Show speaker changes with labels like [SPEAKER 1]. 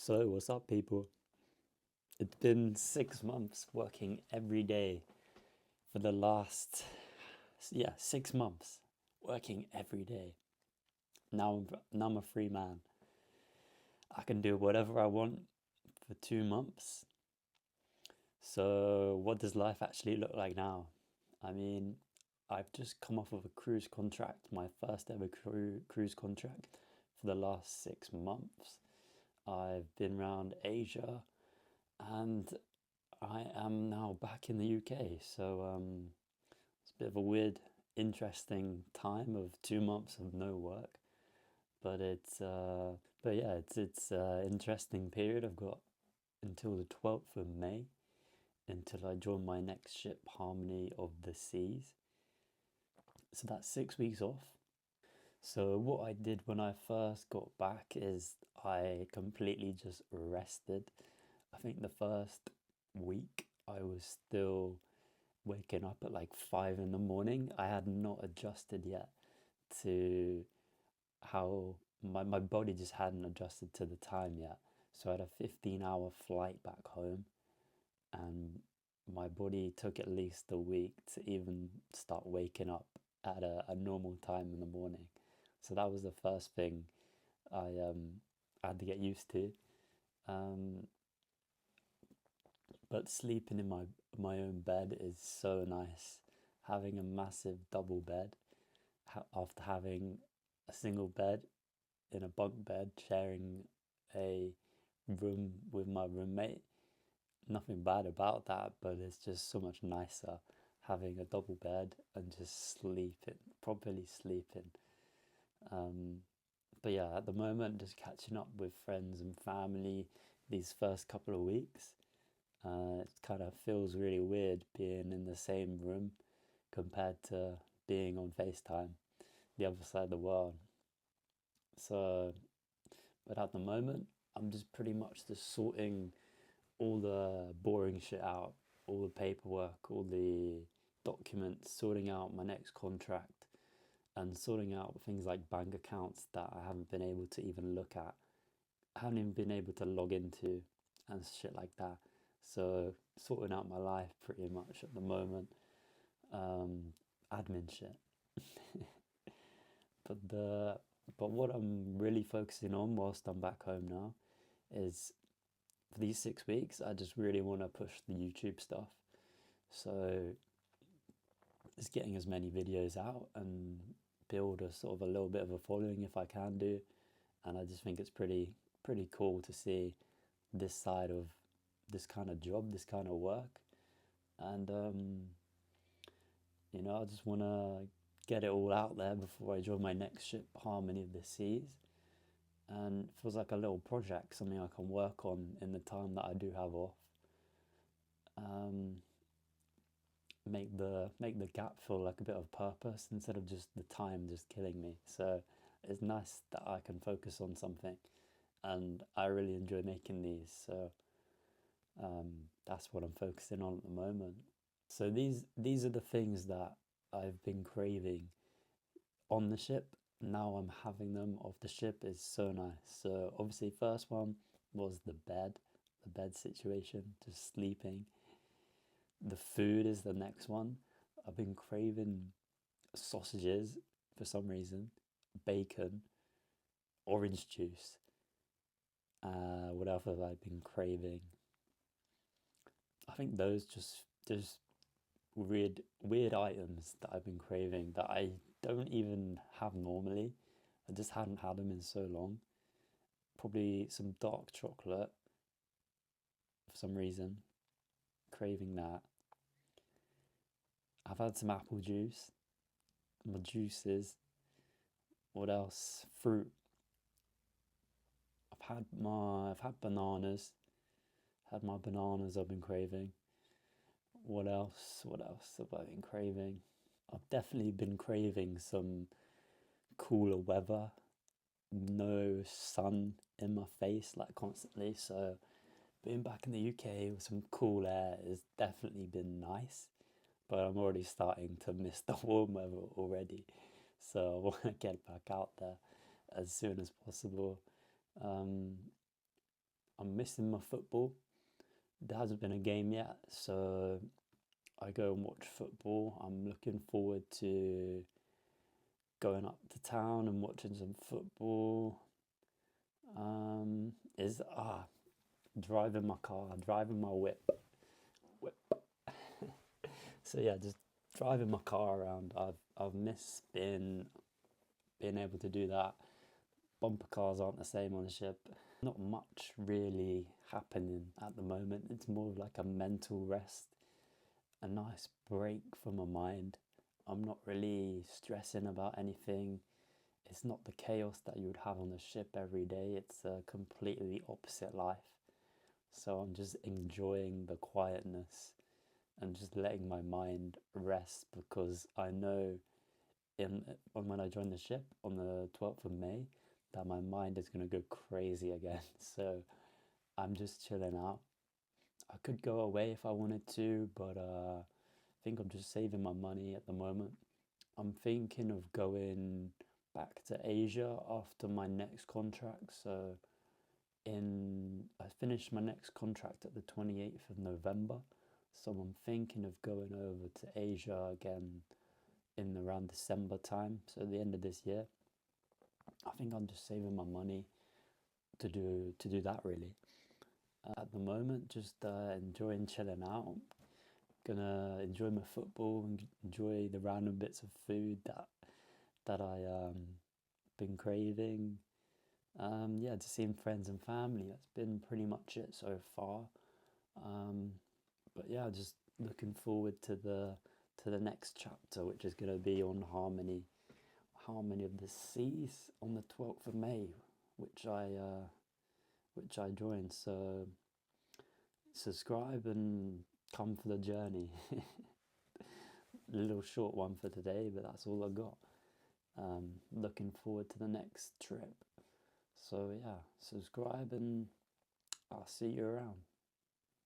[SPEAKER 1] So, what's up, people? It's been 6 months working every day for the last, yeah, 6 months working every day. Now I'm a free man. I can do whatever I want for 2 months. So, what does life actually look like now? I mean, I've just come off of a cruise contract, my first ever cruise contract for the last 6 months. I've been around Asia and I am now back in the UK, so it's a bit of a weird, interesting time of 2 months of no work. But but yeah, it's interesting period. I've got until the 12th of May until I join my next ship, Harmony of the Seas. So that's 6 weeks off. So what I did when I first got back is I completely just rested. I think the first week I was still waking up at like 5 in the morning. I had not adjusted yet to how my body just hadn't adjusted to the time yet. So I had a 15-hour flight back home, and my body took at least a week to even start waking up at a normal time in the morning. So that was the first thing I had to get used to. Um, but sleeping in my own bed is so nice. Having a massive double bed after having a single bed in a bunk bed, sharing a room with my roommate. Nothing bad about that, but it's just so much nicer having a double bed and just sleeping, properly sleeping. Um, but yeah, at the moment, just catching up with friends and family these first couple of weeks. It kind of feels really weird being in the same room compared to being on FaceTime, the other side of the world. So, but at the moment, I'm just pretty much just sorting all the boring shit out, all the paperwork, all the documents, sorting out my next contract, and sorting out things like bank accounts that I haven't been able to even look at, I haven't even been able to log into, and shit like that. So, sorting out my life pretty much at the moment. Um, Admin shit. But the but what I'm really focusing on whilst I'm back home now is for these 6 weeks, I just really want to push the YouTube stuff. So just getting as many videos out and build a sort of a little bit of a following if I can do. And I just think it's pretty cool to see this side of this kind of job, this kind of work. And I just want to get it all out there before I join my next ship, Harmony of the Seas. And it feels like a little project, something I can work on in the time that I do have off. Um, make the gap feel like a bit of purpose instead of just the time just killing me. So it's nice that I can focus on something, and I really enjoy making these. So that's what I'm focusing on at the moment. So these are the things that I've been craving on the ship. Now I'm having them off the ship is so nice. So obviously, first one was the bed situation, just sleeping. The food is the next one. I've been craving sausages for some reason, bacon, orange juice. What else have I been craving? I think those just weird items that I've been craving that I don't even have normally. I just hadn't had them in so long. Probably some dark chocolate for some reason, craving that. I've had some apple juice, my juices. What else? Fruit. I've had bananas. Had my bananas I've been craving. What else? What else have I been craving? I've definitely been craving some cooler weather. No sun in my face like constantly. So being back in the UK with some cool air has definitely been nice. But I'm already starting to miss the warm weather already. So I want to get back out there as soon as possible. Um, I'm missing my football. There hasn't been a game yet, so I go and watch football. I'm looking forward to going up to town and watching some football. Is driving my car, driving my whip. So yeah, just driving my car around. I've missed being able to do that. Bumper cars aren't the same on a ship. Not much really happening at the moment. It's more of like a mental rest, a nice break for my mind. I'm not really stressing about anything. It's not the chaos that you would have on the ship every day. It's a completely opposite life. So I'm just enjoying the quietness and just letting my mind rest, because I know when I join the ship on the 12th of May that my mind is going to go crazy again. So I'm just chilling out. I could go away if I wanted to, but I think I'm just saving my money at the moment. I'm thinking of going back to Asia after my next contract. So I finished my next contract at the 28th of November. So I'm thinking of going over to Asia again in around December time, so the end of this year. I think I'm just saving my money to do that really. At the moment, just enjoying chilling out. Gonna enjoy my football and enjoy the random bits of food that I been craving. Yeah, just seeing friends and family. That's been pretty much it so far. Um, but yeah, just looking forward to the next chapter, which is going to be on Harmony of the Seas on the 12th of May, which I joined. So subscribe and come for the journey. A little short one for today, but that's all I got. Looking forward to the next trip. So yeah, subscribe and I'll see you around.